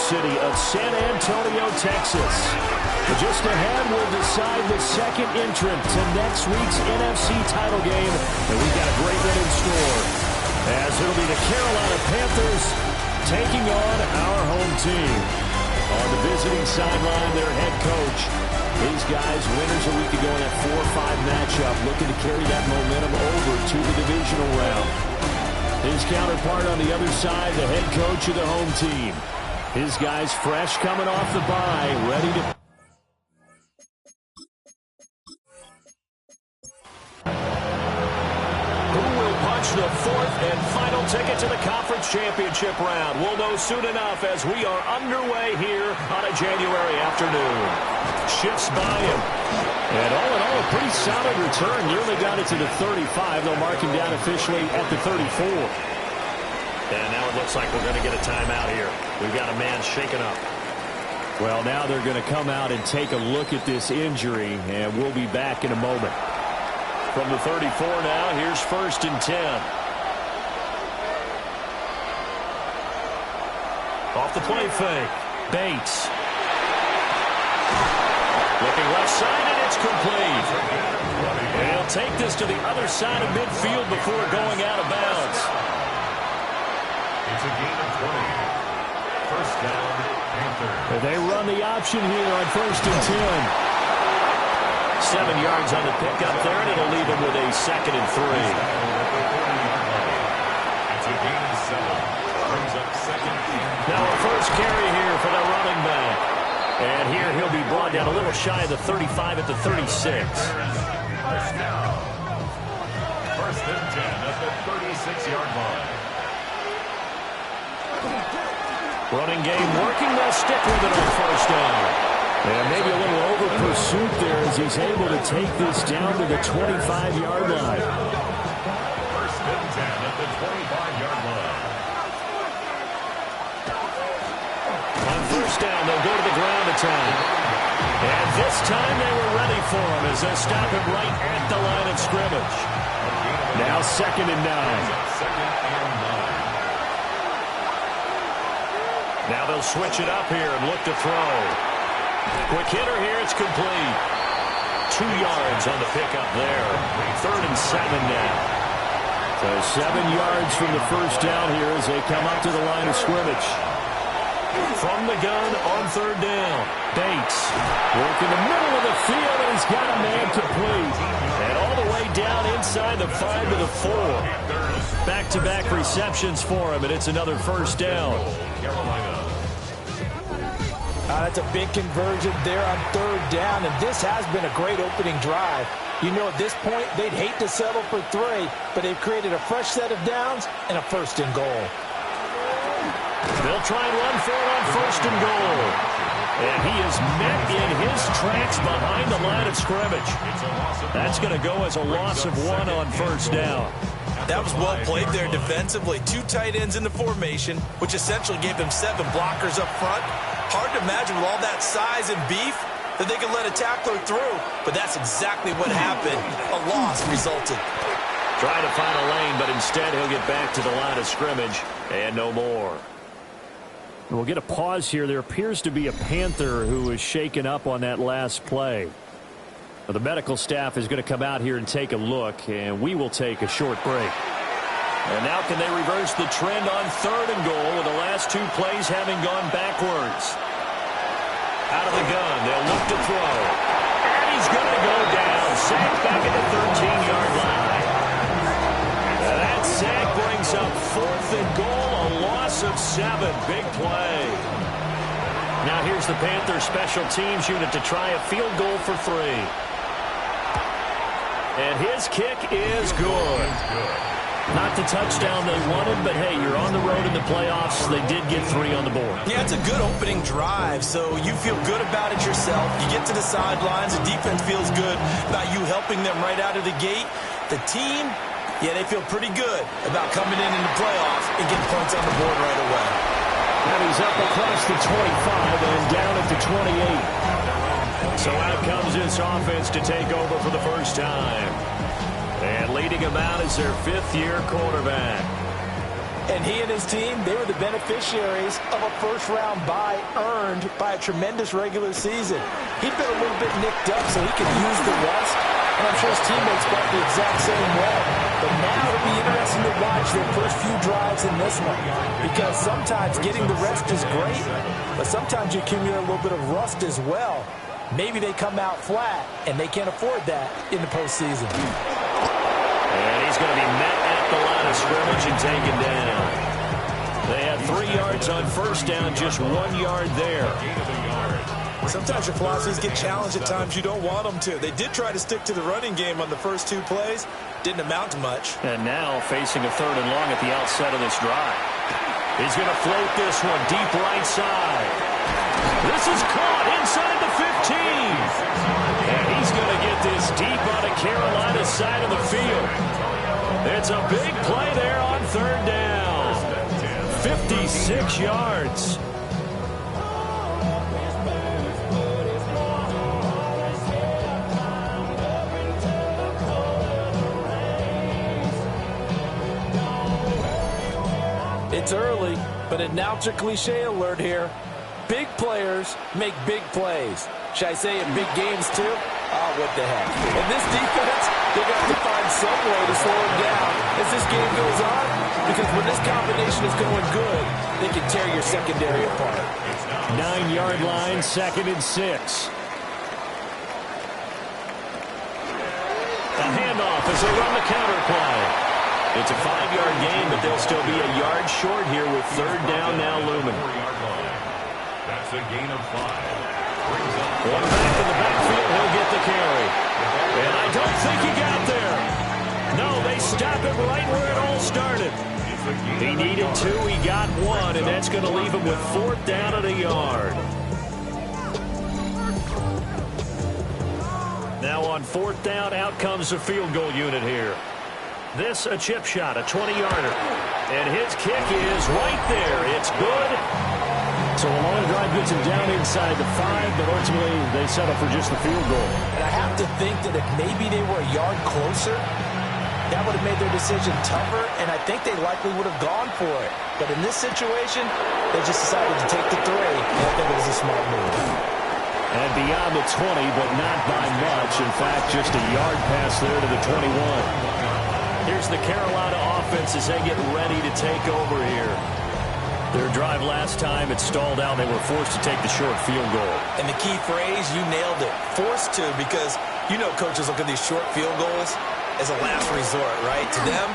city of San Antonio, Texas. But just ahead, we'll decide the second entrant to next week's NFC title game. And we've got a great one in store, as it'll be the Carolina Panthers taking on our home team. On the visiting sideline, their head coach. These guys, winners a week ago in that 4-5 matchup, looking to carry that momentum over to the divisional round. His counterpart on the other side, the head coach of the home team. His guys fresh coming off the bye, ready to... The fourth and final ticket to the conference championship round. We'll know soon enough as we are underway here on a January afternoon. Shifts by him. And all in all, a pretty solid return. Nearly got it to the 35. They'll mark him down officially at the 34. And now it looks like we're going to get a timeout here. We've got a man shaken up. Well, now they're going to come out and take a look at this injury, and we'll be back in a moment. From the 34 now, here's 1st and 10. Off the play fake. Bates. Looking left side, and it's complete. And he'll take this to the other side of midfield before going out of bounds. It's a gain of 20. First down, Panthers. They run the option here on 1st and 10. 7 yards on the pickup there, and it'll leave him with a 2nd and 3. It's a gain of 7. Brings up 2nd and 3. Now a first carry here for the running back. And here he'll be brought down a little shy of the 35 at the 36. First down. 1st and 10 at the 36-yard line. Running game working. They'll stick with it on 1st down. And maybe a little over pursuit there as he's able to take this down to the 25-yard line. 1st and 10 at the 25-yard line. On 1st down, they'll go to the ground attack. And this time they were ready for him as they stop him right at the line of scrimmage. Now 2nd and 9. 2nd and 9. Now they'll switch it up here and look to throw. Quick hitter here, it's complete. 2 yards on the pickup there. 3rd and 7 now. So 7 yards from the 1st down here as they come up to the line of scrimmage. From the gun on 3rd down. Bates working the middle of the field, and he's got a man complete. And all the way down inside the 5 to the 4. Back-to-back receptions for him, and it's another 1st down. Carolina. That's a big conversion there on 3rd down, and this has been a great opening drive. You know, at this point, they'd hate to settle for 3, but they've created a fresh set of downs and a 1st and goal. They'll try and run for it on 1st and goal. And he is met in his tracks behind the line of scrimmage. That's going to go as a loss of 1 on 1st down. That was well played there defensively. 2 tight ends in the formation, which essentially gave them 7 blockers up front. Hard to imagine with all that size and beef that they could let a tackler through, but that's exactly what happened. A loss resulted. Trying to find a lane, but instead he'll get back to the line of scrimmage and no more. We'll get a pause here. There appears to be a Panther who is shaken up on that last play. Well, the medical staff is going to come out here and take a look, and we will take a short break. And now can they reverse the trend on 3rd and goal with the last 2 plays having gone backwards? Out of the gun, they'll look to throw. And he's going to go down. Sack back at the 13-yard line. That sack brings up 4th and goal, a loss of 7. Big play. Now here's the Panthers special teams unit to try a field goal for 3. And his kick is good. Not the touchdown they wanted, but hey, you're on the road in the playoffs. They did get 3 on the board. Yeah, it's a good opening drive, so you feel good about it yourself. You get to the sidelines, the defense feels good about you helping them right out of the gate. The team, yeah, they feel pretty good about coming in the playoffs and getting points on the board right away. And he's up across the 25 and down at the 28. So out comes this offense to take over for the first time. And leading him out is their 5th-year quarterback. And he and his team, they were the beneficiaries of a first-round bye earned by a tremendous regular season. He'd been a little bit nicked up so he could use the rest, and I'm sure his teammates felt the exact same way. But now it'll be interesting to watch their first few drives in this one, because sometimes getting the rest is great, but sometimes you accumulate a little bit of rust as well. Maybe they come out flat, and they can't afford that in the postseason. And he's going to be met at the line of scrimmage and taken down. They had 3 yards on first down, just 1 yard there. Sometimes your philosophies get challenged at times you don't want them to. They did try to stick to the running game on the first 2 plays. Didn't amount to much. And now facing a 3rd and long at the outset of this drive. He's going to float this one deep right side. This is caught inside the 15. And he's going to get this deep on the Carolina side of the field. It's a big play there on 3rd down. 56 yards. It's early, but announcer cliche alert here. Big players make big plays. Should I say in big games too? Oh, what the heck. And this defense, they're going to have to find some way to slow him down as this game goes on, because when this combination is going good, they can tear your secondary apart. 9-yard line, 2nd and 6. A handoff as they run the counter play. It's a 5-yard gain, but they'll still be a yard short here with 3rd down now looming. That's a gain of 5. One back in the backfield, he'll get the carry. And I don't think he got there. No, they stop him right where it all started. He needed 2, he got 1, and that's going to leave him with 4th down and a yard. Now on 4th down, out comes the field goal unit here. This a chip shot, a 20-yarder. And his kick is right there. It's good. So a long drive gets him down inside the 5, but ultimately they settle for just the field goal. And I have to think that if maybe they were a yard closer, that would have made their decision tougher, and I think they likely would have gone for it. But in this situation, they just decided to take the 3, and I think it was a smart move. And beyond the 20, but not by much. In fact, just a yard pass there to the 21. Here's the Carolina offense as they get ready to take over here. Their drive last time, it stalled out. They were forced to take the short field goal. And the key phrase, you nailed it. Forced to, because you know coaches look at these short field goals as a last resort, right? To them,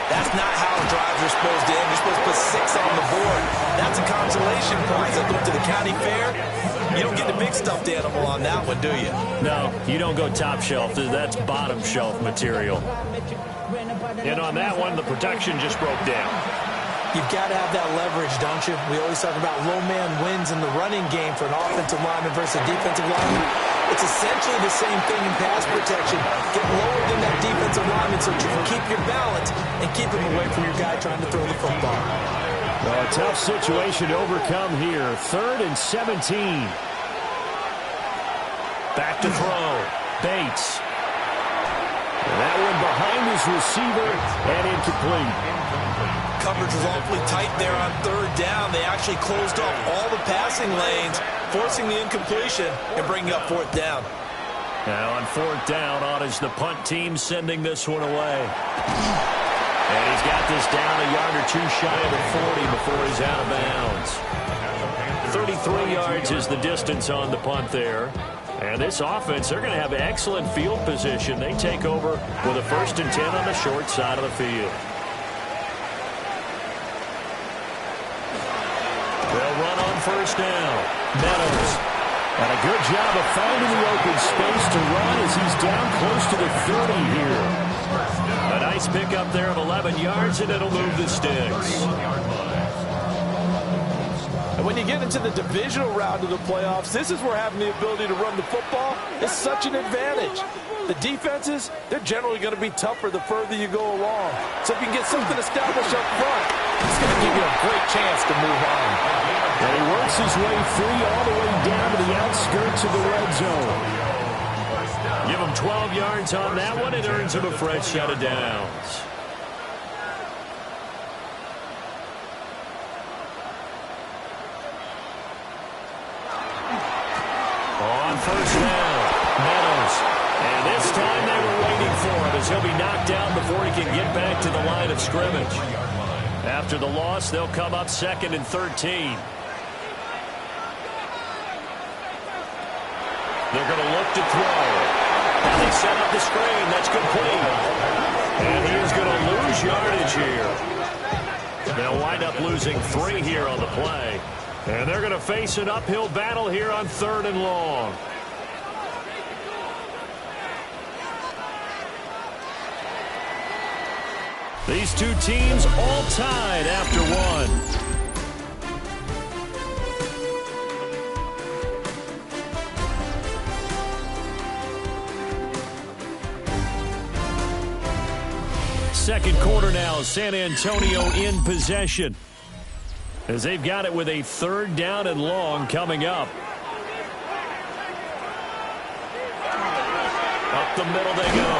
that's not how drives are supposed to end. You're supposed to put 6 on the board. That's a consolation prize. Like going to the county fair, you don't get the big stuffed animal on that one, do you? No, you don't go top shelf. That's bottom shelf material. And on that one, the protection just broke down. You've got to have that leverage, don't you? We always talk about low man wins in the running game for an offensive lineman versus a defensive lineman. It's essentially the same thing in pass protection. Get lower than that defensive lineman so that you can keep your balance and keep him away from your guy trying to throw the football. Well, a tough situation to overcome here. 3rd and 17. Back to throw. Bates. And that one behind his receiver and incomplete. Coverage was awfully tight there on 3rd down. They actually closed off all the passing lanes, forcing the incompletion and bringing up 4th down. Now on 4th down, on is the punt team sending this one away. And he's got this down a yard or 2 shy of the 40 before he's out of bounds. 33 yards is the distance on the punt there. And this offense, they're going to have excellent field position. They take over with a 1st and 10 on the short side of the field. They'll run on 1st down. Meadows. And a good job of finding the open space to run as he's down close to the 30 here. A nice pickup there of 11 yards, and it'll move the sticks. And when you get into the divisional round of the playoffs, this is where having the ability to run the football is such an advantage. The defenses, they're generally going to be tougher the further you go along. So if you can get something established up front, it's going to give you a great chance to move on. And he works his way free all the way down to the outskirts of the red zone. Give him 12 yards on that one. It earns him a fresh set of downs. On first down, Meadows. And this time they were waiting for him as he'll be knocked out before he can get back to the line of scrimmage. After the loss, they'll come up 2nd and 13. They're going to look to throw. And they set up the screen. That's complete. And he is going to lose yardage here. They'll wind up losing 3 here on the play. And they're going to face an uphill battle here on 3rd and long. These two teams all tied after one. Second quarter now, San Antonio in possession as they've got it with a 3rd down and long coming up. Up the middle they go.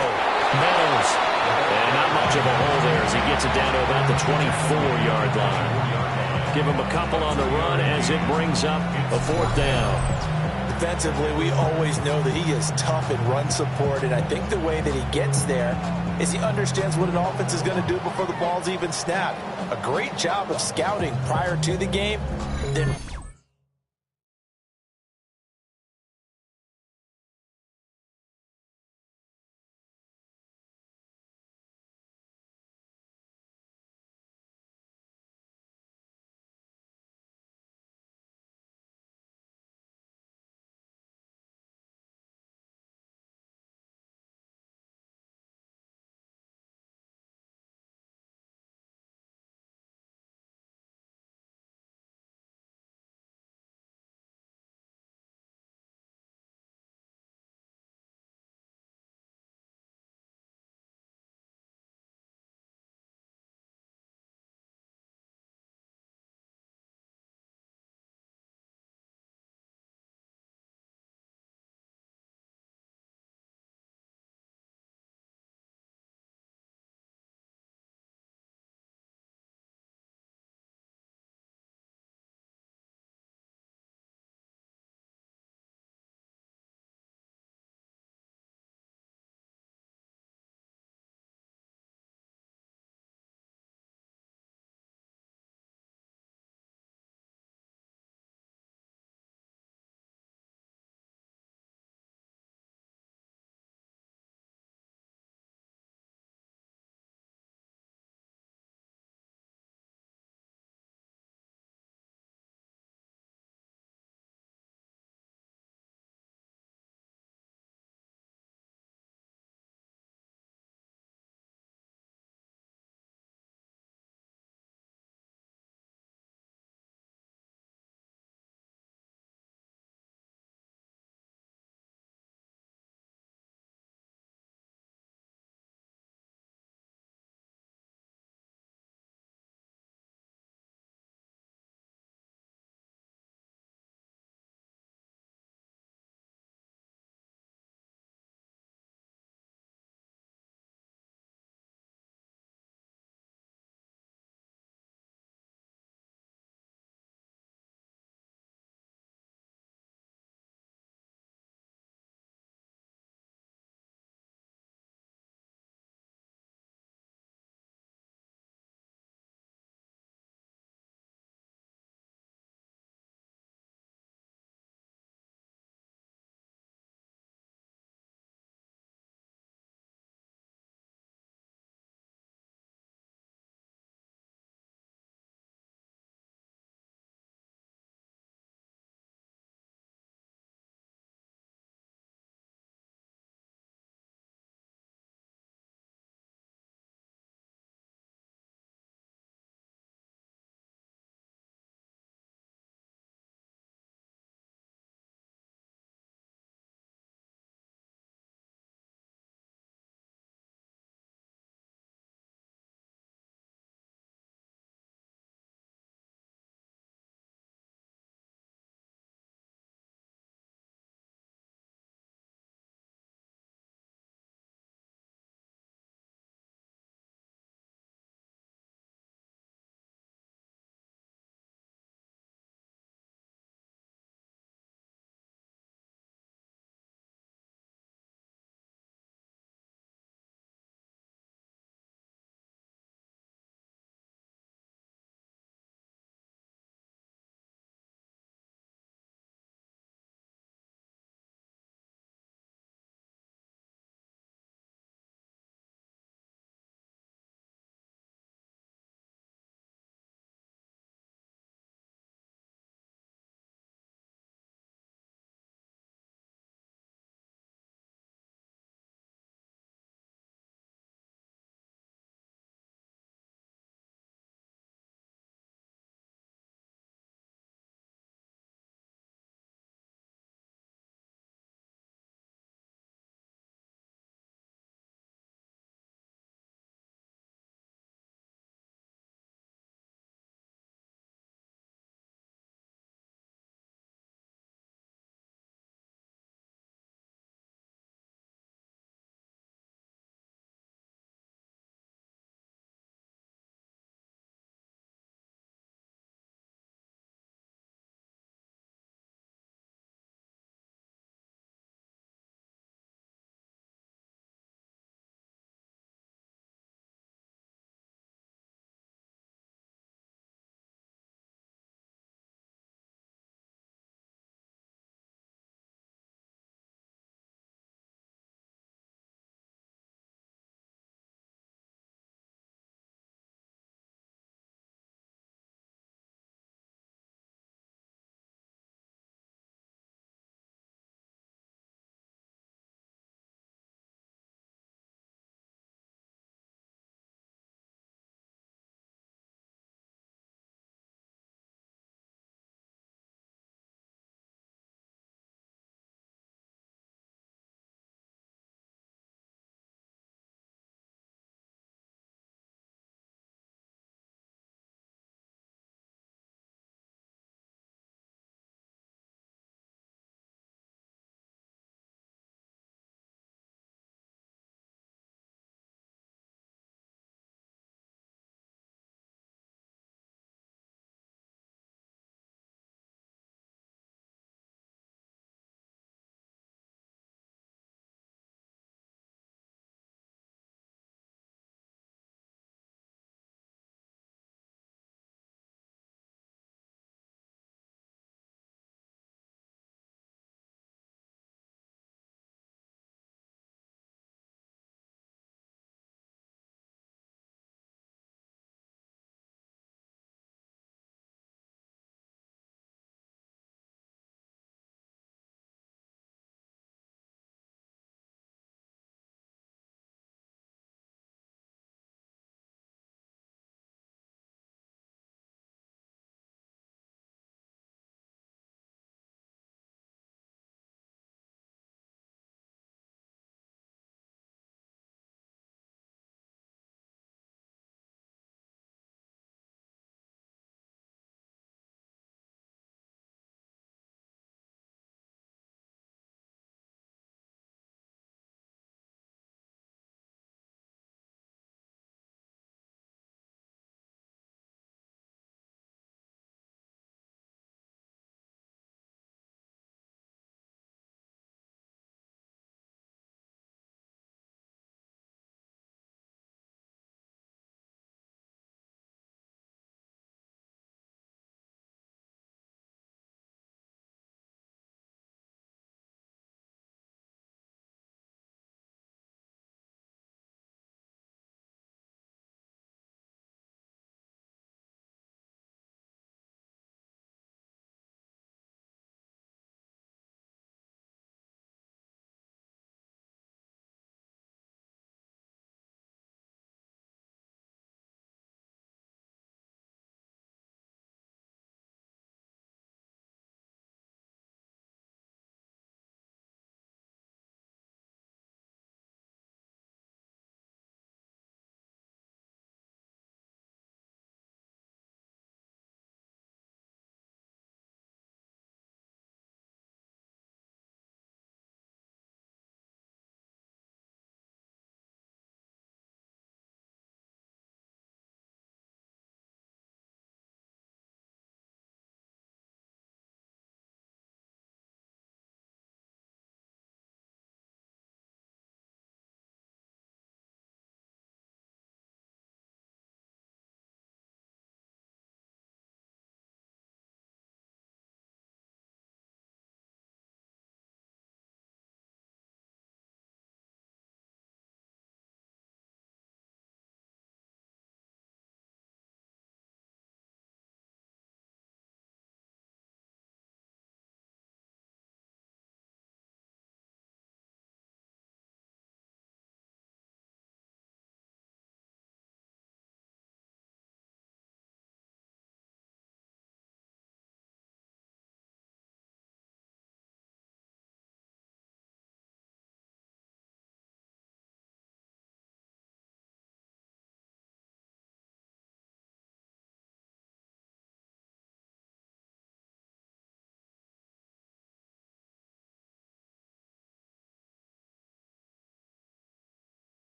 Meadows. And not much of a hole there as he gets it down to about the 24-yard line. Give him a couple on the run as it brings up a 4th down. Defensively, we always know that he is tough in run support, and I think the way that he gets there is he understands what an offense is going to do before the ball's even snapped. A great job of scouting prior to the game, then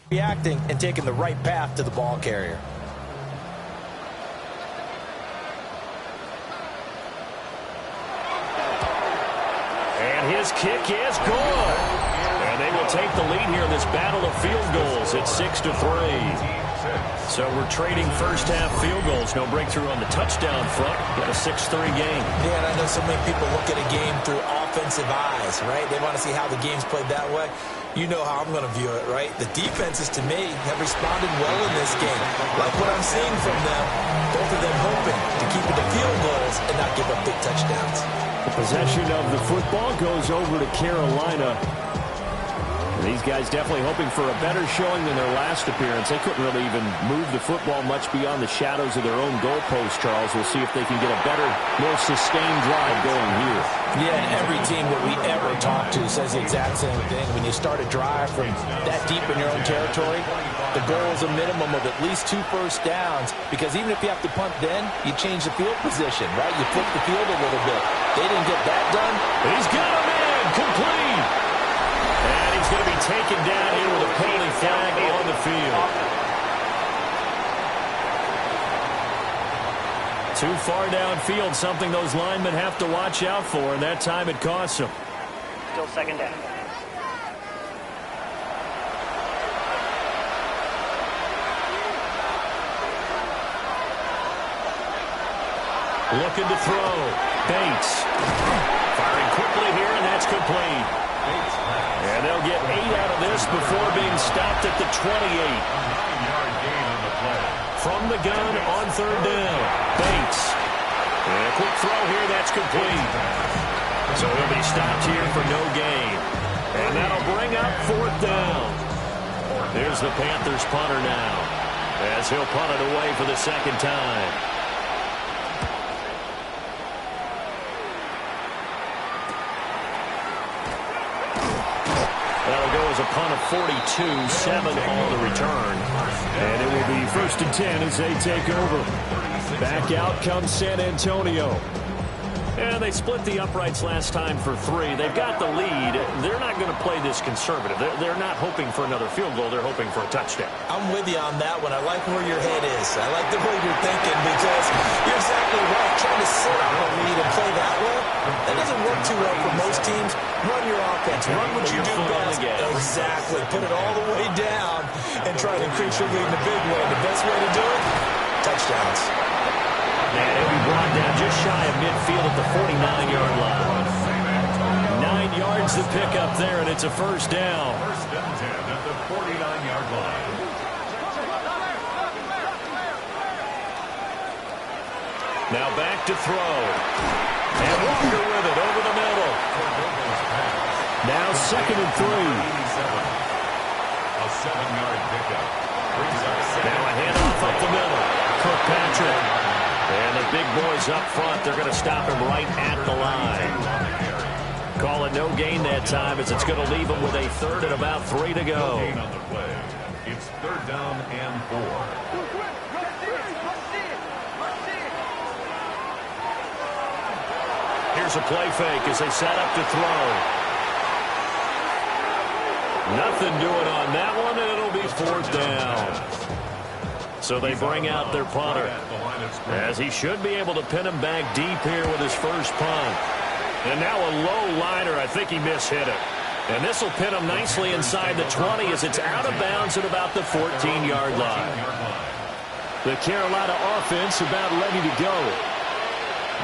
reacting and taking the right path to the ball carrier. And his kick is good. And they will take the lead here in this battle of field goals. It's 6-3. So we're trading first-half field goals. No breakthrough on the touchdown front. Got a 6-3 game. Yeah, and I know so many people look at a game through offensive eyes, right? They want to see how the game's played that way. You know how I'm going to view it, right? The defenses, to me, have responded well in this game. Like what I'm seeing from them, both of them hoping to keep it to field goals and not give up big touchdowns. The possession of the football goes over to Carolina. These guys definitely hoping for a better showing than their last appearance. They couldn't really even move the football much beyond the shadows of their own goalpost, Charles. We'll see if they can get a better, more sustained drive going here. Yeah, and every team that we ever talk to says the exact same thing. When you start a drive from that deep in your own territory, the goal is a minimum of at least 2 first downs, because even if you have to punt then, you change the field position, right? You flip the field a little bit. They didn't get that done. He's got him in, complete. And he's going to be taken down here with a penalty flag on the field. Too far downfield, something those linemen have to watch out for, and that time it costs them. Still second down. Looking to throw. Bates. Firing quickly here, and that's complete. And they'll get 8 out of this before being stopped at the 28. A 9-yard gain on the play. From the gun on third down. Bates. And a quick throw here, that's complete. So he'll be stopped here for no gain. And that'll bring up fourth down. There's the Panthers punter now, as he'll punt it away for the second time. That'll go as a punt of 42, 7 on the return. And it will be 1st and 10 as they take over. Back out comes San Antonio. And they split the uprights last time for 3. They've got the lead. They're not going to play this conservative. They're not hoping for another field goal. They're hoping for a touchdown. I'm with you on that one. I like where your head is. I like the way you're thinking, because you're exactly right. Trying to sit on a lead and play that way, that doesn't work too well for most teams. Run your offense. Run what you do best. Exactly. Put it all the way down and try to increase your lead in a big way. The best way to do it, touchdowns. And he'll be brought down just shy of midfield at the 49-yard line. 9 yards to pick up there, and it's a first down. 1st and 10 at the 49-yard line. Now back to throw. And Walker with it over the middle. Now 2nd and 3. A 7-yard pickup. Now a handoff up the middle. Kirkpatrick. And the big boys up front, they're going to stop him right at the line. Call it no gain that time, as it's going to leave him with a 3rd and about 3 to go. No gain on the play. It's 3rd down and 4. Here's a play fake as they set up to throw. Nothing doing on that one, and it'll be 4th down. So they bring out their punter, as he should be able to pin him back deep here with his first punt. And now a low liner. I think he mishit it. And this will pin him nicely inside the 20 as it's out of bounds at about the 14-yard line. The Carolina offense about ready to go.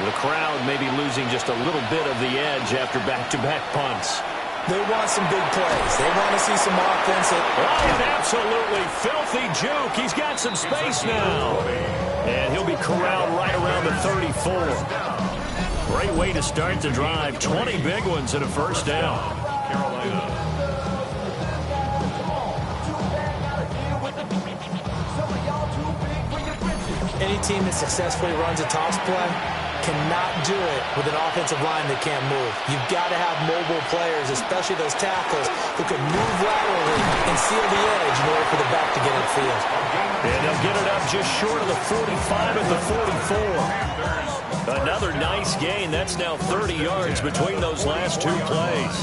The crowd may be losing just a little bit of the edge after back-to-back punts. They want some big plays. They want to see some offense. Oh, an absolutely filthy juke. He's got some space now. And he'll be corralled right around the 34. Great way to start the drive. 20 big ones and a first down. Carolina. Any team that successfully runs a toss play cannot do it with an offensive line that can't move. You've got to have mobile players, especially those tackles, who can move laterally and seal the edge in order for the back to get upfield. And they'll get it up just short of the 45 at the 44. Another nice gain. That's now 30 yards between those last 2 plays.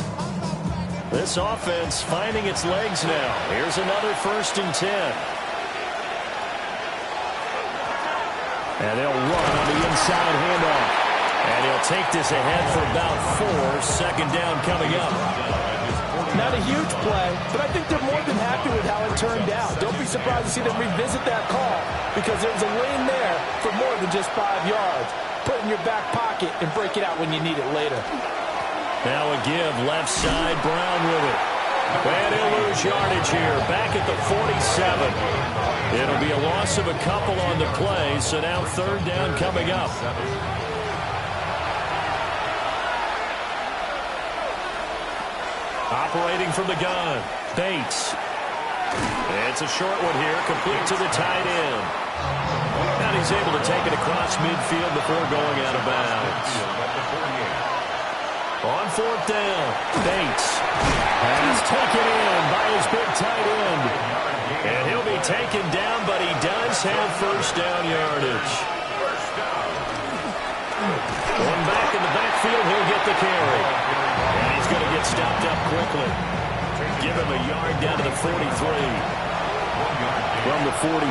This offense finding its legs now. Here's another 1st and 10. And they'll run on the inside handoff. And he'll take this ahead for about 4. Second down coming up. Not a huge play, but I think they're more than happy with how it turned out. Don't be surprised to see them revisit that call because there's a lane there for more than just 5 yards. Put it in your back pocket and break it out when you need it later. Now a give, left side, Brown with it. And he'll lose yardage here, back at the 47. It'll be a loss of a couple on the play, so now 3rd down coming up. Operating from the gun, Bates. It's a short one here, complete to the tight end. And he's able to take it across midfield before going out of bounds. On 4th down, Bates. And he's taken in by his big tight end. And he'll be taken down, but he does have 1st down yardage. One back in the backfield, he'll get the carry. And he's going to get stopped up quickly. Give him a yard down to the 43. From the 43,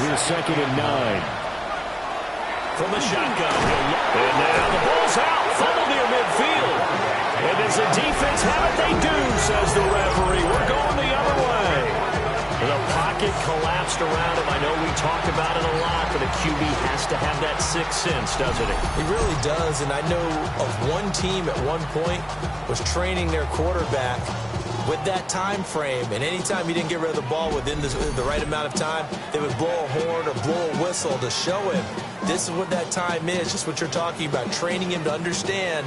here's 2nd and 9. From the shotgun. And now the ball's out. Fumble near midfield. And does the defense have it? They do, says the referee. We're going the other way. The pocket collapsed around him. I know we talked about it a lot, but a QB has to have that 6th sense, doesn't it? He really does, and I know of one team at one point was training their quarterback with that time frame, and anytime he didn't get rid of the ball within the right amount of time, they would blow a horn or blow a whistle to show him this is what that time is, just what you're talking about, training him to understand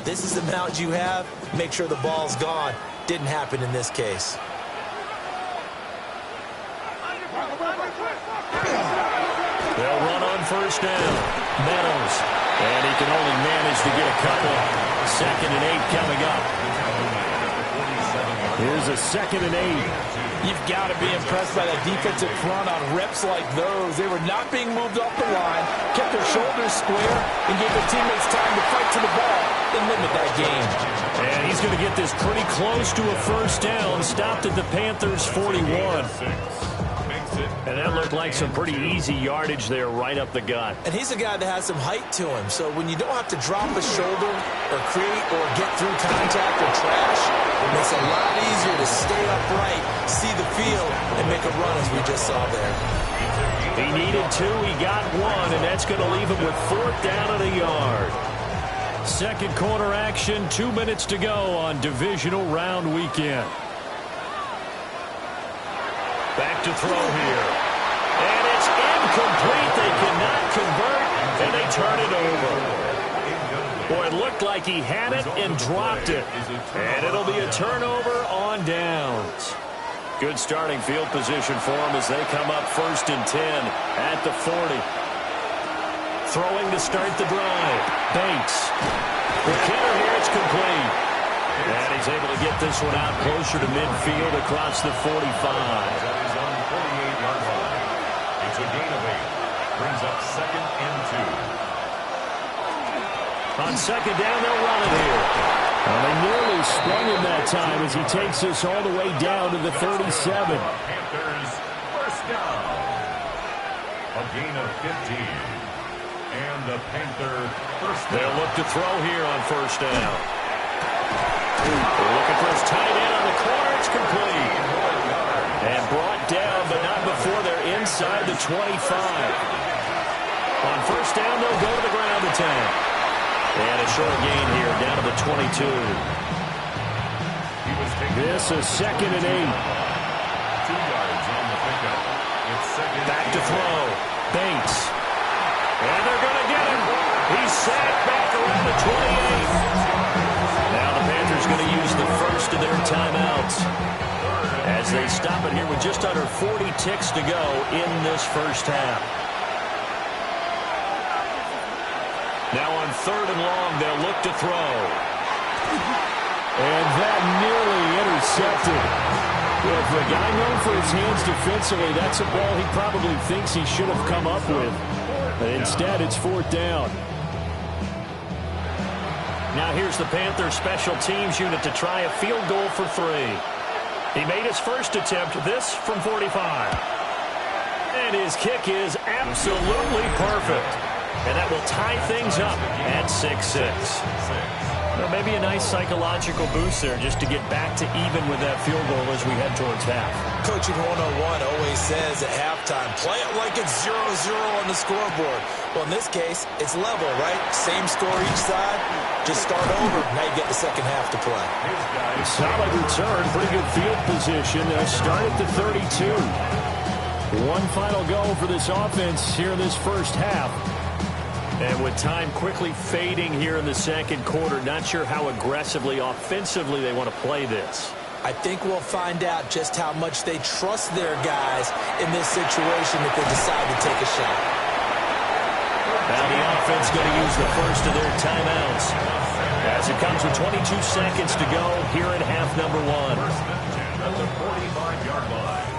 this is the amount you have, make sure the ball's gone. Didn't happen in this case. They'll run on 1st down. Meadows. And he can only manage to get a couple. 2nd and 8 coming up. Here's a 2nd and 8. You've got to be impressed by that defensive front on reps like those. They were not being moved off the line, kept their shoulders square, and gave their teammates time to fight to the ball and limit that game. And he's going to get this pretty close to a 1st down. Stopped at the Panthers' 41. And that looked like some pretty easy yardage there right up the gut. And he's a guy that has some height to him. So when you don't have to drop a shoulder or create or get through contact or trash, it makes it a lot easier to stay upright, see the field, and make a run as we just saw there. He needed 2. He got 1, and that's going to leave him with 4th down and a yard. 2nd quarter action, 2 minutes to go on divisional round weekend. Back to throw here. And it's incomplete. They cannot convert, and they turn it over. Boy, it looked like he had it and dropped it. And it'll be a turnover on downs. Good starting field position for them as they come up 1st and 10 at the 40. Throwing to start the drive. Bates. The kicker here, it's complete. And he's able to get this one out closer to midfield across the 45. It's a gain of 8. Brings up 2nd and 2. On 2nd down, they'll run it here. Well, they nearly sprung him that time as he takes us all the way down to the 37. Panthers 1st down. A gain of 15. And the Panther 1st down. They'll look to throw here on 1st down. They're looking for his tight end on the corner. It's complete. And brought down, but not before they're inside the 25. On 1st down, they'll go to the ground attack. And a short gain here, down to the 22. This is 2nd and 8. 2 yards on the pickup. It's 2nd. Back to throw. Bates. And they're going to get him. He's sacked back around the 28. Now the Panthers going to use the first of their timeouts as they stop it here with just under 40 ticks to go in this first half. Now on 3rd and long, they'll look to throw. And that nearly intercepted. If a guy known for his hands defensively, that's a ball he probably thinks he should have come up with. But instead, it's 4th down. Now here's the Panthers special teams unit to try a field goal for 3. He made his first attempt, this from 45. And his kick is absolutely perfect. And that will tie things up at 6-6. Well, maybe a nice psychological boost there just to get back to even with that field goal as we head towards half. Coaching 101 always says at halftime, play it like it's 0-0 on the scoreboard. Well, in this case, it's level, right? Same score each side. Just start over. Now you get the second half to play. Solid return. Pretty good field position. Start at the 32. One final go for this offense here in this first half. And with time quickly fading here in the second quarter, not sure how aggressively, offensively they want to play this. I think we'll find out just how much they trust their guys in this situation if they decide to take a shot. Now the offense going to use the first of their timeouts as it comes with 22 seconds to go here in half number 1. At the 45-yard line.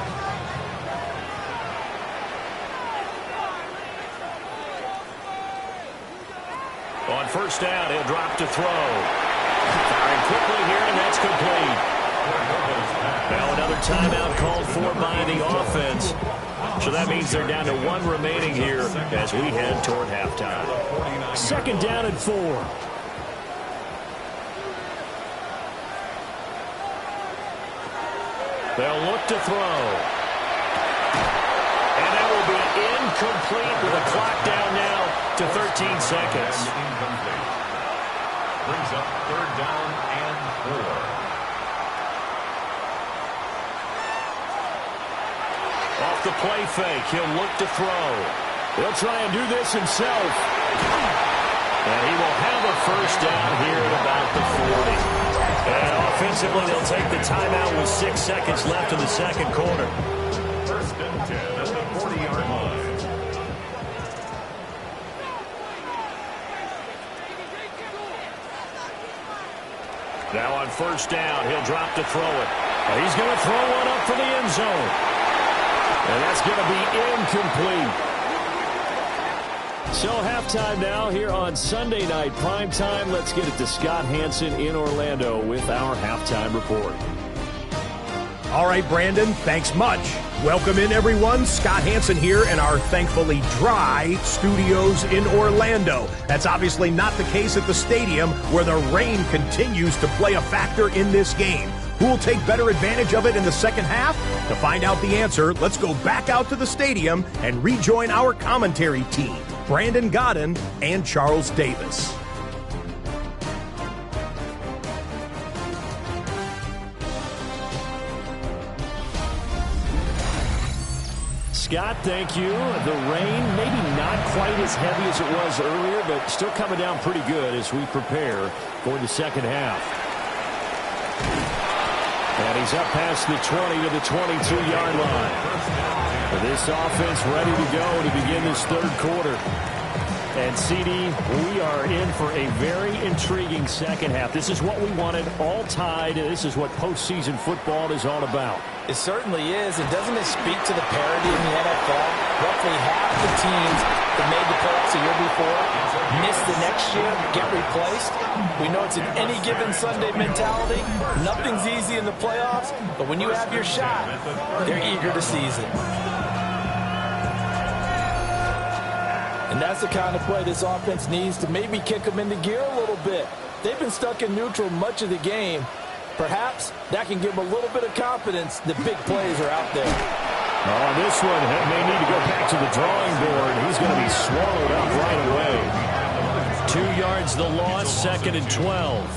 On first down, he'll drop to throw. Firing quickly here, and that's complete. Now another timeout called for by the offense. So that means they're down to 1 remaining here as we head toward halftime. Second down and 4. They'll look to throw. And that will be incomplete with a clock down now to 13 seconds. Brings up third down and 4. Off the play fake, he'll look to throw. He'll try and do this himself. And he will have a first down here at about the 40. And offensively, they'll take the timeout with 6 seconds left in the second quarter. First and 10 at the 40-yard line. Now on first down, he'll drop to throw it. He's going to throw one up for the end zone. And that's going to be incomplete. So halftime now here on Sunday night prime time. Let's get it to Scott Hanson in Orlando with our halftime report. All right, Brandon, thanks much. Welcome in, everyone. Scott Hanson here in our thankfully dry studios in Orlando. That's obviously not the case at the stadium, where the rain continues to play a factor in this game. Who will take better advantage of it in the second half? To find out the answer, let's go back out to the stadium and rejoin our commentary team, Brandon Godden and Charles Davis. Scott, thank you. The rain, maybe not quite as heavy as it was earlier, but still coming down pretty good as we prepare for the second half. And he's up past the 20 to the 22-yard line. This offense ready to go to begin this third quarter. And, CD, we are in for a very intriguing second half. This is what we wanted, all tied. This is what postseason football is all about. It certainly is. And doesn't it speak to the parity in the NFL? Roughly half the teams that made the playoffs the year before miss the next year, get replaced. We know it's an any given Sunday mentality. Nothing's easy in the playoffs, but when you have your shot, they're eager to seize it. And that's the kind of play this offense needs to maybe kick them into gear a little bit. They've been stuck in neutral much of the game. Perhaps that can give them a little bit of confidence that big plays are out there. On this one, he may need to go back to the drawing board. He's going to be swallowed up right away. 2 yards the loss, second and 12.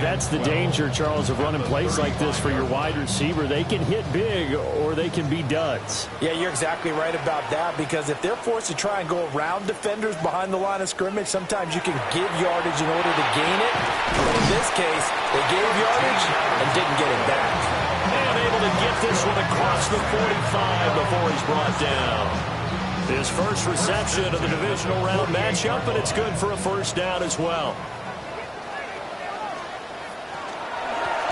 That's the danger, Charles, of running plays like this for your wide receiver. They can hit big or they can be duds. Yeah, you're exactly right about that, because if they're forced to try and go around defenders behind the line of scrimmage, sometimes you can give yardage in order to gain it. But in this case, they gave yardage and didn't get it back. And able to get this one across the 45 before he's brought down. His first reception of the divisional round matchup, and it's good for a first down as well.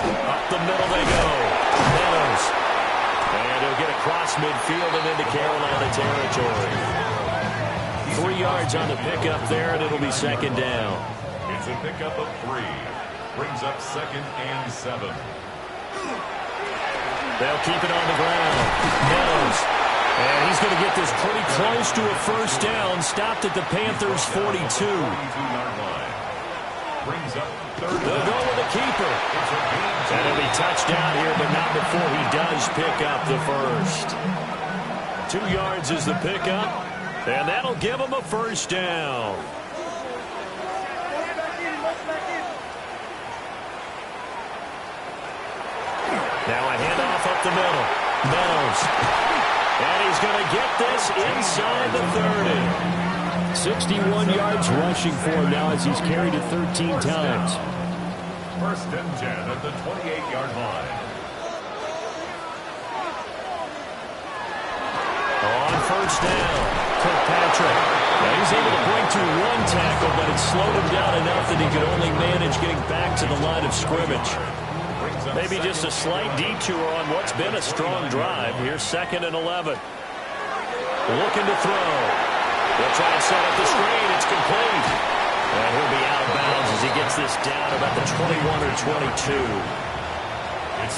Up the middle they go. Meadows. And he'll get across midfield and into Carolina territory. 3 yards on the pickup there, and it'll be second down. has a pickup of 3. Brings up 2nd and 7. They'll keep it on the ground. Meadows. And he's going to get this pretty close to a first down. Stopped at the Panthers' 42. 42-yard line. Brings up 3rd. They'll go with the keeper. And it'll be touchdown here, but not before he does pick up the first. 2 yards is the pickup, and that'll give him a first down. Now a handoff up the middle. Meadows. And he's going to get this inside the 30. 61 yards rushing for him now as he's carried it 13 times. 1st and 10 at the 28-yard line. On first down, Kirkpatrick. Now he's able to break through 1 tackle, but it slowed him down enough that he could only manage getting back to the line of scrimmage. Maybe just a slight detour on what's been a strong drive. Here's 2nd and 11. Looking to throw. They'll try and set up the screen. It's complete. And he'll be out of bounds as he gets this down about the 21 or 22.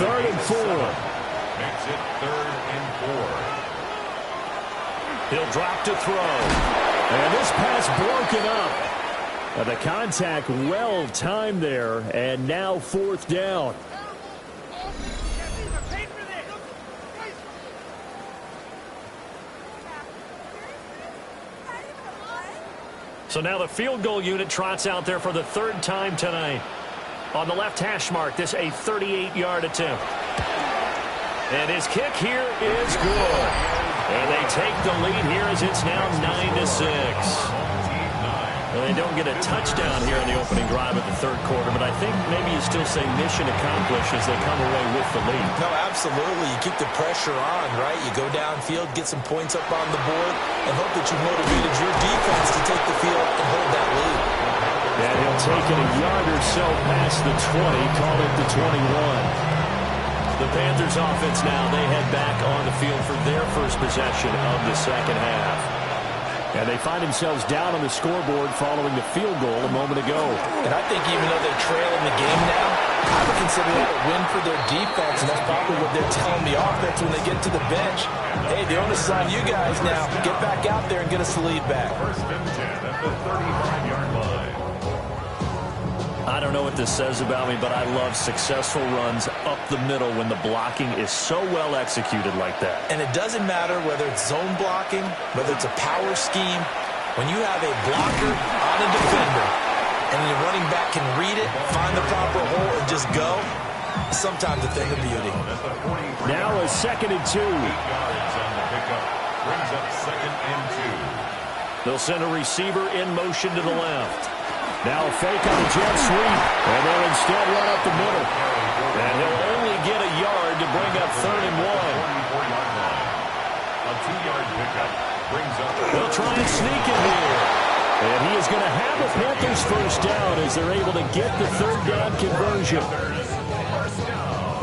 3rd and 4. Makes it 3rd and 4. He'll drop to throw. And this pass broken up. The contact well timed there. And now 4th down. So now the field goal unit trots out there for the 3rd time tonight. On the left hash mark, this a 38-yard attempt. And his kick here is good. And they take the lead here as it's now 9-6. Well, they don't get a touchdown here in the opening drive of the 3rd quarter, but I think maybe you still say mission accomplished as they come away with the lead. No, absolutely. You keep the pressure on, right? You go downfield, get some points up on the board, and hope that you motivated your defense to take the field and hold that lead. And he'll take it a yard or so past the 20, call it the 21. The Panthers offense now, they head back on the field for their first possession of the 2nd half. And they find themselves down on the scoreboard following the field goal a moment ago. And I think even though they're trailing the game now, I would consider that a win for their defense, and that's probably what they're telling the offense when they get to the bench. Hey, the onus is on you guys now. Get back out there and get us the lead back. 1st and 10 at the 35-yard line. I don't know what this says about me, but I love successful runs up the middle when the blocking is so well executed like that. And it doesn't matter whether it's zone blocking, whether it's a power scheme. When you have a blocker on a defender and the running back can read it, find the proper hole, and just go, it's sometimes a thing of beauty. Now a 2nd and 2. 8 yards on the pickup. Brings up 2nd and 2. They'll send a receiver in motion to the left. Now a fake on a jet sweep, and they'll instead run up the middle. And he'll only get a yard to bring up 3rd and 1. 44-yard line. A 2-yard pickup brings up. They'll try and sneak it here. And he is going to have a Panthers first down as they're able to get the 3rd down conversion.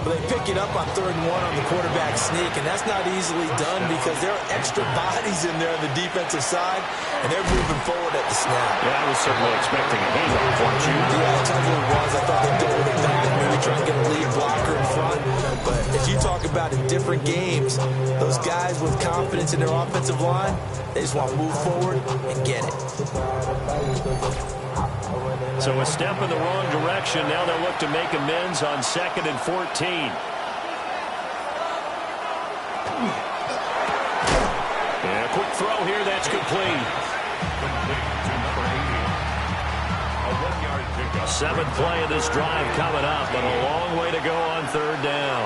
But they pick it up on 3rd and 1 on the quarterback sneak, and that's not easily done because there are extra bodies in there on the defensive side, and they're moving forward at the snap. Yeah, I was certainly expecting a handoff, weren't you? Yeah, I totally was. I thought they'd go with it back, maybe try and get a lead blocker in front. But if you talk about in different games, those guys with confidence in their offensive line, they just want to move forward and get it. So a step in the wrong direction. Now they'll look to make amends on 2nd and 14. And a quick throw here. That's complete. Complete to number 80. A 1-yard pickup. 7th play of this drive coming up, but a long way to go on 3rd down.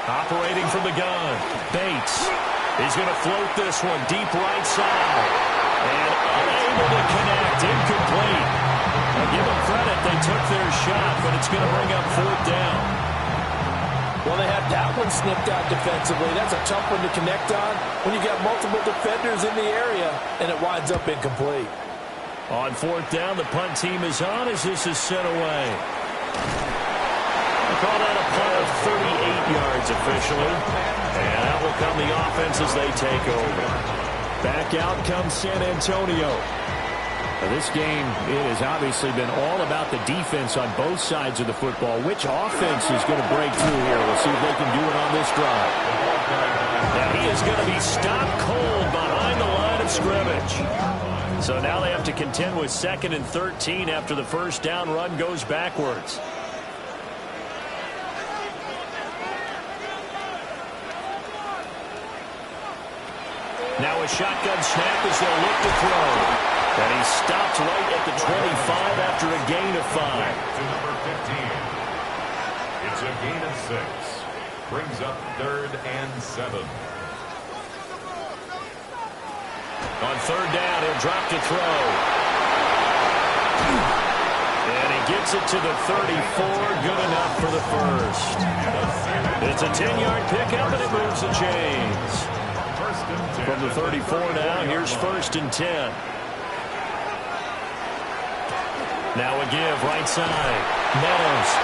Operating from the gun, Bates. He's going to float this one deep right side. And unable to connect, incomplete. Now give them credit, they took their shot, but it's going to bring up 4th down. Well, they had that one snipped out defensively. That's a tough one to connect on when you got multiple defenders in the area, and it winds up incomplete. On 4th down, the punt team is on as this is sent away. They call that a punt of 38 yards officially. And out will come the offense as they take over. Back out comes San Antonio. Now, this game, it has obviously been all about the defense on both sides of the football. Which offense is going to break through here? We'll see if they can do it on this drive. Now, he is going to be stopped cold behind the line of scrimmage. So now they have to contend with 2nd and 13 after the first down run goes backwards. Now a shotgun snap as they'll look to throw. And he stopped right at the 25 after a gain of 5. To number 15. It's a gain of 6. Brings up 3rd and 7. On 3rd down, he'll drop to throw. And he gets it to the 34. Good enough for the first. It's a 10-yard pickup, and it moves the chains. From the 34 now, here's 1st and 10. Now a give, right side. Meadows.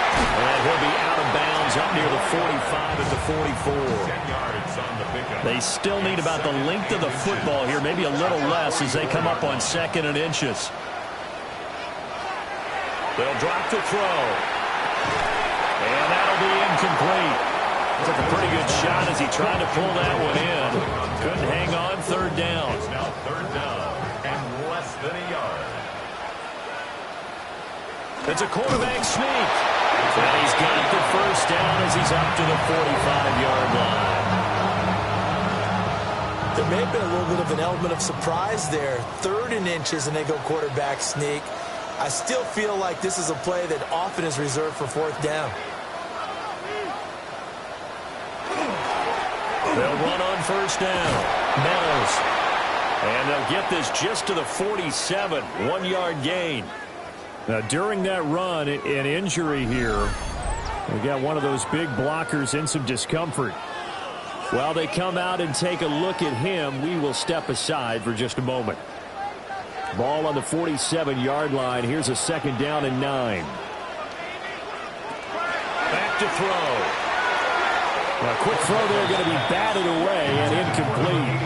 And he'll be out of bounds up near the 45 at the 44. 10 yards on the pickup. They still need about the length of the football here, maybe a little less as they come up on 2nd and inches. They'll drop to throw. And that'll be incomplete. Took a pretty good shot as he tried to pull that one in. Couldn't hang on. 3rd down. It's now 3rd down and less than a yard. It's a quarterback sneak. And he's got the first down as he's up to the 45-yard line. There may have been a little bit of an element of surprise there. 3rd and inches, and they go quarterback sneak. I still feel like this is a play that often is reserved for 4th down. They'll run on 1st down. Meadows. And they'll get this just to the 47. 1-yard gain. Now, during that run, an injury here. We got one of those big blockers in some discomfort. While they come out and take a look at him, we will step aside for just a moment. Ball on the 47-yard line. Here's a 2nd down and 9. Back to throw. A quick throw there, going to be batted away and incomplete.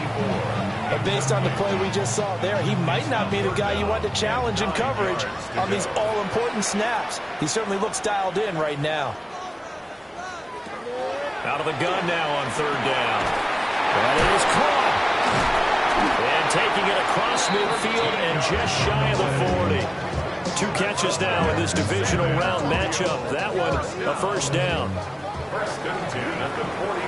But based on the play we just saw there, he might not be the guy you want to challenge in coverage on these all-important snaps. He certainly looks dialed in right now. Out of the gun now on 3rd down. And it is caught. And taking it across midfield and just shy of the 40. 2 catches now in this divisional round matchup. That one, a 1st down. 1st and 10 at the 40.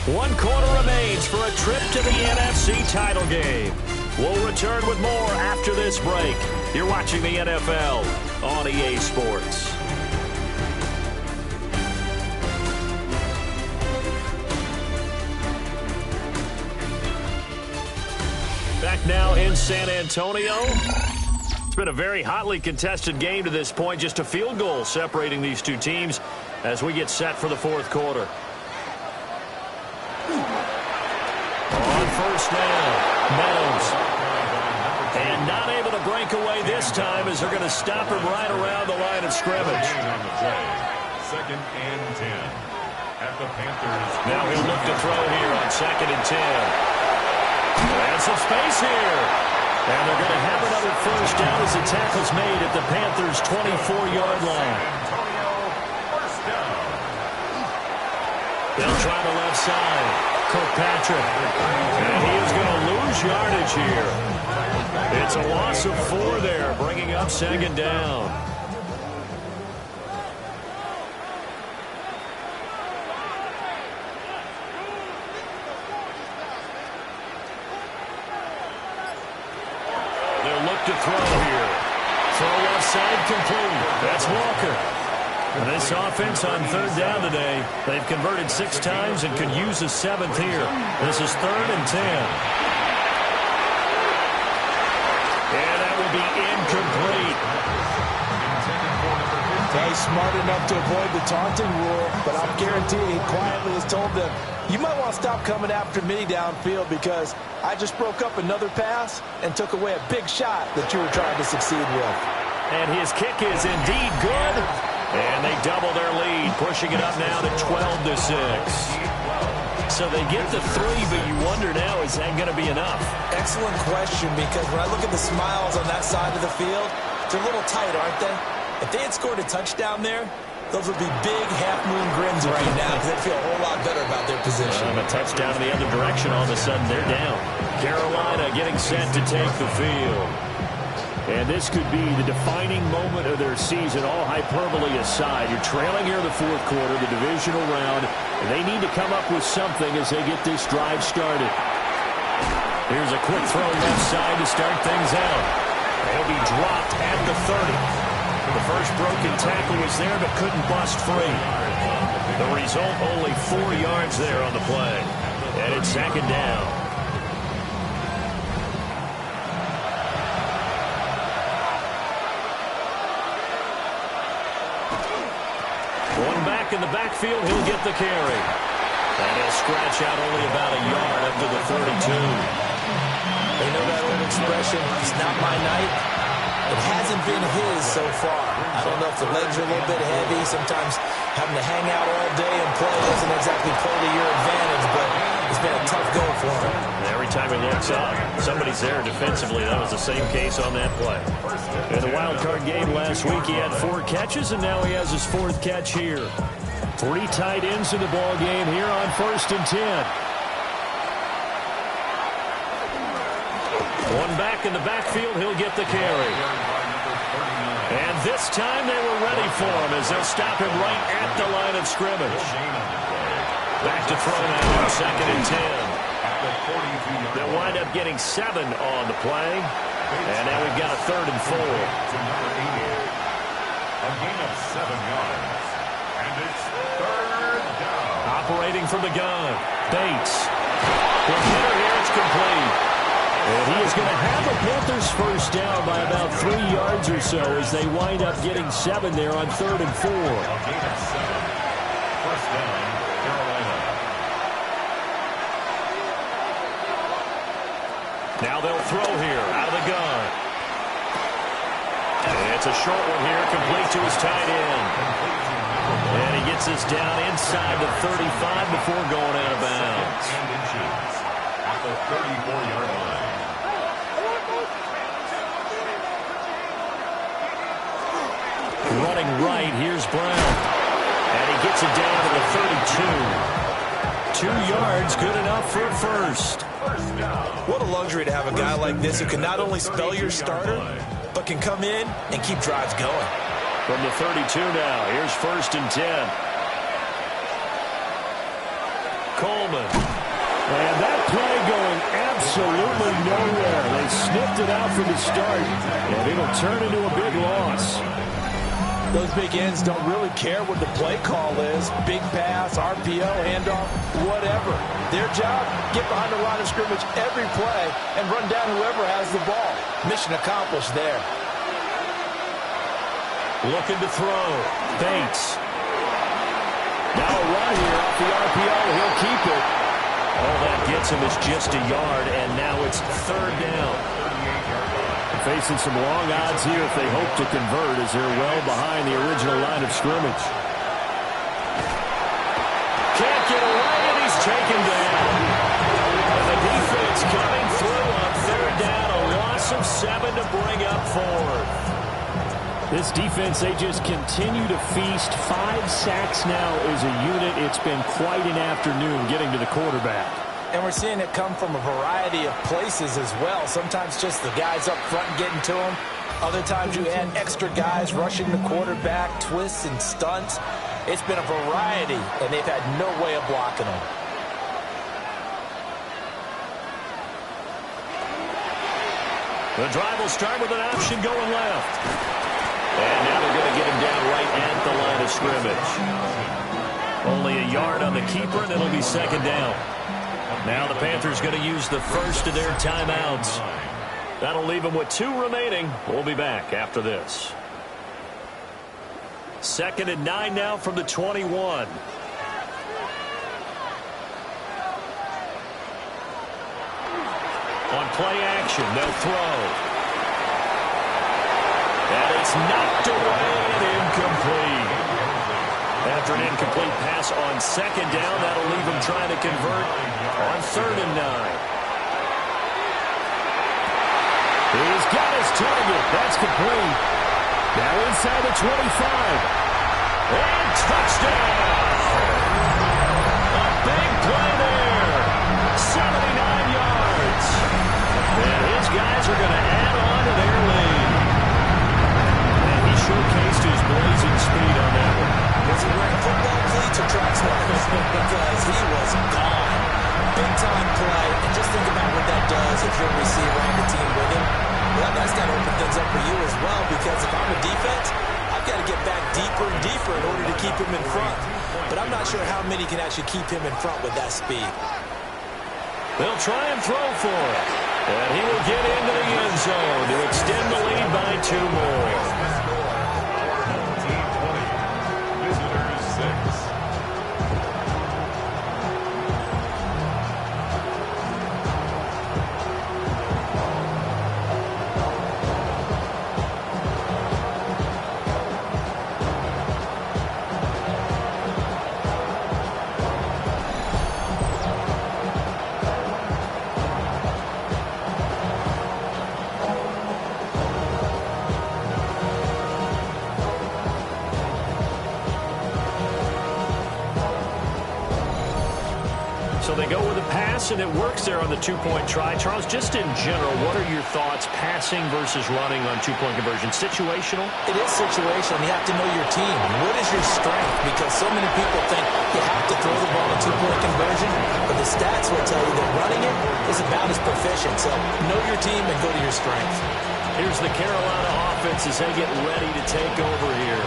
1 quarter remains for a trip to the NFC title game. We'll return with more after this break. You're watching the NFL on EA Sports. Back now in San Antonio. It's been a very hotly contested game to this point. Just a field goal separating these two teams as we get set for the 4th quarter. On 1st down, Meadows. And not able to break away this time as they're going to stop him right around the line of scrimmage. 2nd and 10 at the Panthers. Now he'll look to throw here on 2nd and 10. And some space here. And they're going to have another 1st down as the tackle's made at the Panthers' 24-yard line. They'll try the left side. Kirkpatrick. And he is going to lose yardage here. It's a loss of 4 there, bringing up 2nd down. They'll look to throw here. Throw left side complete. That's Walker. And this offense on 3rd down today, they've converted 6 times and could use a 7th here. This is 3rd and 10. And that will be incomplete. He's smart enough to avoid the taunting rule, but I'm guaranteeing he quietly has told them, you might want to stop coming after me downfield because I just broke up another pass and took away a big shot that you were trying to succeed with. And his kick is indeed good. And they double their lead, pushing it up now to 12-6. So they get the 3, but you wonder now, is that going to be enough? Excellent question, because when I look at the smiles on that side of the field, they're a little tight, aren't they? If they had scored a touchdown there, those would be big half-moon grins right now, because they feel a whole lot better about their position. A touchdown in the other direction, all of a sudden they're down. Carolina getting set to take the field. And this could be the defining moment of their season, all hyperbole aside. You're trailing here in the fourth quarter, the divisional round, and they need to come up with something as they get this drive started. Here's a quick throw left side to start things out. He'll be dropped at the 30. The first broken tackle was there, but couldn't bust free. The result, only 4 yards there on the play. And it's second down. One back in the backfield, he'll get the carry. And he'll scratch out only about a yard up to the 32. They know that old expression, it's not my night. It hasn't been his so far. I don't know if the legs are a little bit heavy. Sometimes having to hang out all day and play doesn't exactly play to your advantage, but it's been a tough go for him. And every time he looks up, somebody's there defensively. That was the same case on that play. In the wild card game last week, he had 4 catches, and now he has his 4th catch here. 3 tight ends in the ball game here on 1st and 10. One back in the backfield, he'll get the carry. And this time they were ready for him as they'll stop him right at the line of scrimmage. Back to throw now on 2nd and 10. They'll wind up getting 7 on the play. And now we've got a 3rd and 4. A gain of 7 yards. And it's 3rd down. Operating from the gun, Bates. With hitter here, it's complete. And he is going to have the Panthers first down by about 3 yards or so as they wind up getting 7 there on 3rd and 4. A gain of 7. First down, Carolina. Now they'll throw here out of the gun. And it's a short one here, complete to his tight end. And he gets this down inside the 35 before going out of bounds. At the 34-yard line. Running right, here's Brown. And he gets it down to the 32. 2 yards, good enough for a first. What a luxury to have a guy like this who can not only spell your starter, but can come in and keep drives going. From the 32 now, here's 1st and 10. Coleman. And that play going absolutely nowhere. They sniffed it out from the start, and it'll turn into a big loss. Those big ends don't really care what the play call is. Big pass, RPO, handoff, whatever. Their job, get behind the line of scrimmage every play and run down whoever has the ball. Mission accomplished there. Looking to throw. Bates. Now a run here off the RPO. He'll keep it. All that gets him is just a yard, and now it's 3rd down. Facing some long odds here if they hope to convert as they're well behind the original line of scrimmage. Can't get away, and he's taken down. And the defense coming through on 3rd down. A loss of 7 to bring up 4th. This defense, they just continue to feast. 5 sacks now as a unit. It's been quite an afternoon getting to the quarterback. And we're seeing it come from a variety of places as well. Sometimes just the guys up front getting to him. Other times you add extra guys rushing the quarterback, twists and stunts. It's been a variety, and they've had no way of blocking him. The drive will start with an option going left. And now they're going to get him down right at the line of scrimmage. Only a yard on the keeper, and it'll be 2nd down. Now the Panthers going to use the first of their timeouts. That'll leave them with 2 remaining. We'll be back after this. 2nd and 9 now from the 21. On play action, they'll throw. And it's knocked away and incomplete. That after an incomplete pass on second down. That'll leave him trying to convert on 3rd and 9. He's got his target. That's complete. Now inside the 25. And touchdown! A big play there. 79 yards. And his guys are going to add on to their lead. And he showcased his blazing speed on that one. Was he wearing football cleats or track smarts? Because he was gone. Big-time play. And just think about what that does if you're a receiver on the team with him. Well, that's got to open things up for you as well, because if I'm a defense, I've got to get back deeper and deeper in order to keep him in front. But I'm not sure how many can actually keep him in front with that speed. They'll try and throw for it. And he will get into the end zone to extend the lead by 2 more. Team 20, visitors 6. So they go with a pass, and it works there on the 2-point try. Charles, just in general, what are your thoughts passing versus running on 2-point conversion? Situational? It is situational. You have to know your team. What is your strength? Because so many people think you have to throw the ball in 2-point conversion, but the stats will tell you that running it is about as proficient. So know your team and go to your strength. Here's the Carolina offense as they get ready to take over here.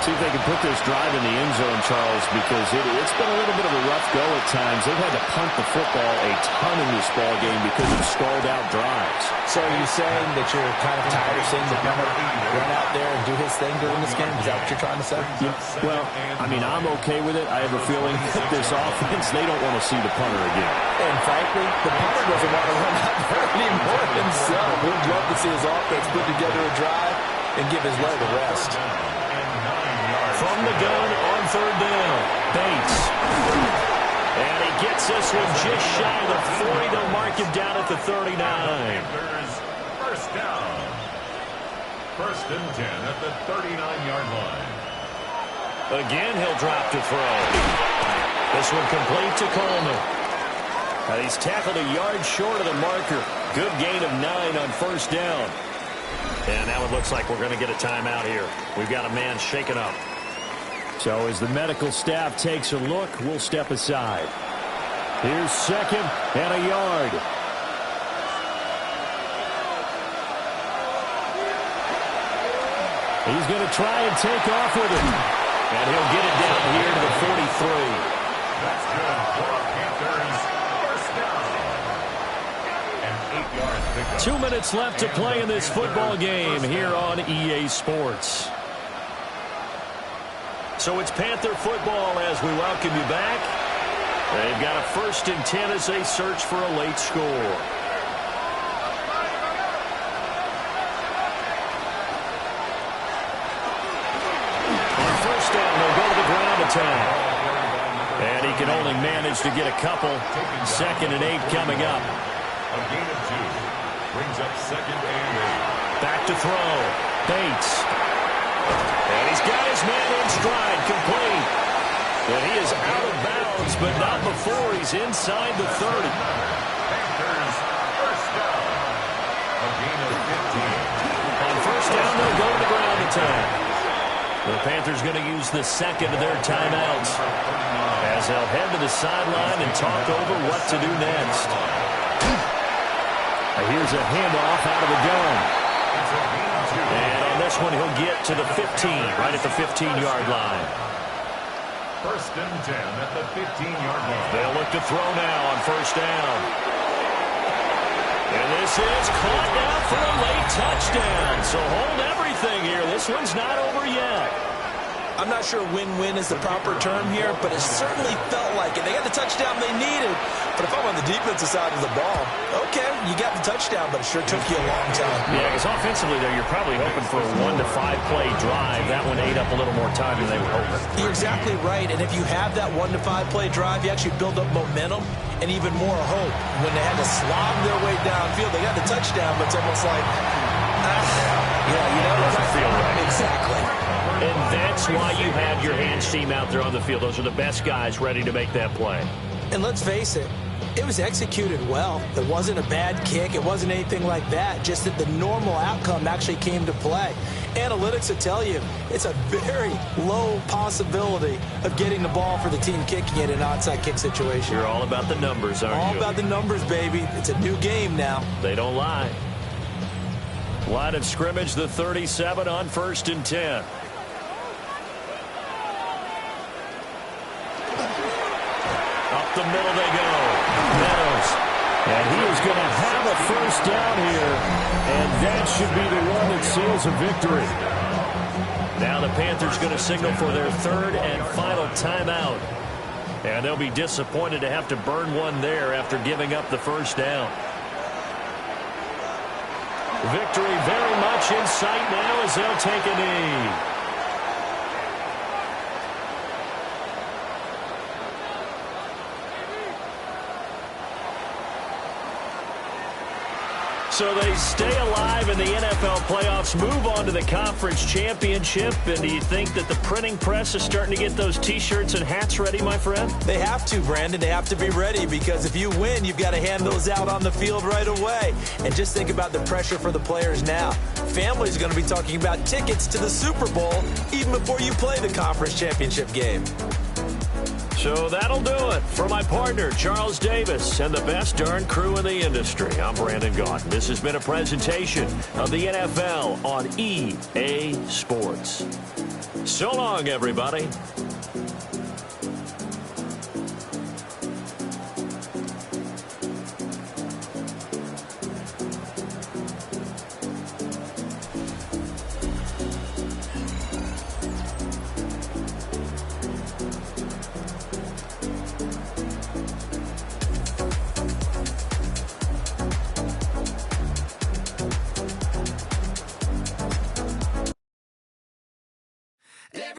See if they can put this drive in the end zone, Charles, because it's been a little bit of a rough go at times. They've had to punt the football a ton in this ball game because of stalled-out drives. So are you saying that you're kind of tired of seeing the punter run out there and do his thing during this game? Is that what you're trying to say? Yeah. Well, I mean, I'm okay with it. I have a feeling that this offense, they don't want to see the punter again. And frankly, the punter doesn't want to run out there anymore himself. We'd love to see his offense put together a drive and give his leg a rest. From the gun on 3rd down, Bates. And he gets this one just shy of the 40. They'll mark him down at the 39. First down. 1st and 10 at the 39-yard line. Again, he'll drop to throw. This one complete to Coleman. Now he's tackled a yard short of the marker. Good gain of 9 on 1st down. And now it looks like we're going to get a timeout here. We've got a man shaken up. So as the medical staff takes a look, we'll step aside. Here's 2nd and a yard. He's going to try and take off with it. And he'll get it down here to the 43. That's good for a Panthers first down. And 8 yards picked up. 2 minutes left to play in this football game here on EA Sports. So it's Panther football as we welcome you back. They've got a 1st and 10 as they search for a late score. On 1st down, they'll go to the ground attack. And he can only manage to get a couple. 2nd and 8 coming up. A gain of 2 brings up 2nd and 8. Back to throw. Bates. And he's got his man in stride, complete. And he is out of bounds, but not before he's inside the 30. Panthers first down. A gain of 15. On 1st down, they'll go to the ground attack. The Panthers going to use the 2nd of their timeouts as they'll head to the sideline and talk over what to do next. Here's a handoff out of the gun. And on this one, he'll get to the 15, right at the 15-yard line. 1st and 10 at the 15-yard line. They'll look to throw now on 1st down. And this is caught now for a late touchdown. So hold everything here. This one's not over yet. I'm not sure win-win is the proper term here, but it certainly felt like it. They got the touchdown they needed. But if I'm on the defensive side of the ball, okay, you got the touchdown, but it sure took you a long time. Yeah, because offensively, though, you're probably hoping for a 1 to 5 play drive. That one ate up a a little more time than they were hoping. You're exactly right, and if you have that 1-to-5 play drive, you actually build up momentum and even more hope. When they had to slob their way downfield, they got the touchdown, but it's almost like, it doesn't feel right. Exactly. And that's why you have your hands team out there on the field. Those are the best guys ready to make that play. And let's face it, it was executed well. It wasn't a bad kick. It wasn't anything like that. Just that the normal outcome actually came to play. Analytics will tell you it's a very low possibility of getting the ball for the team kicking it in an onside kick situation. You're all about the numbers, aren't you? All about the numbers, baby. It's a new game now. They don't lie. Line of scrimmage, the 37 on 1st and 10. Up the middle they go. Meadows. And he is going to have a first down here. And that should be the one that seals a victory. Now the Panthers going to signal for their 3rd and final timeout. And they'll be disappointed to have to burn one there after giving up the first down. Victory very much in sight now as they'll take a knee. So they stay alive in the NFL playoffs, move on to the conference championship. And do you think that the printing press is starting to get those T-shirts and hats ready, my friend? They have to, Brandon. They have to be ready because if you win, you've got to hand those out on the field right away. And just think about the pressure for the players now. Families are going to be talking about tickets to the Super Bowl even before you play the conference championship game. So that'll do it. For my partner, Charles Davis, and the best darn crew in the industry, I'm Brandon Gaudin. This has been a presentation of the NFL on EA Sports. So long, everybody.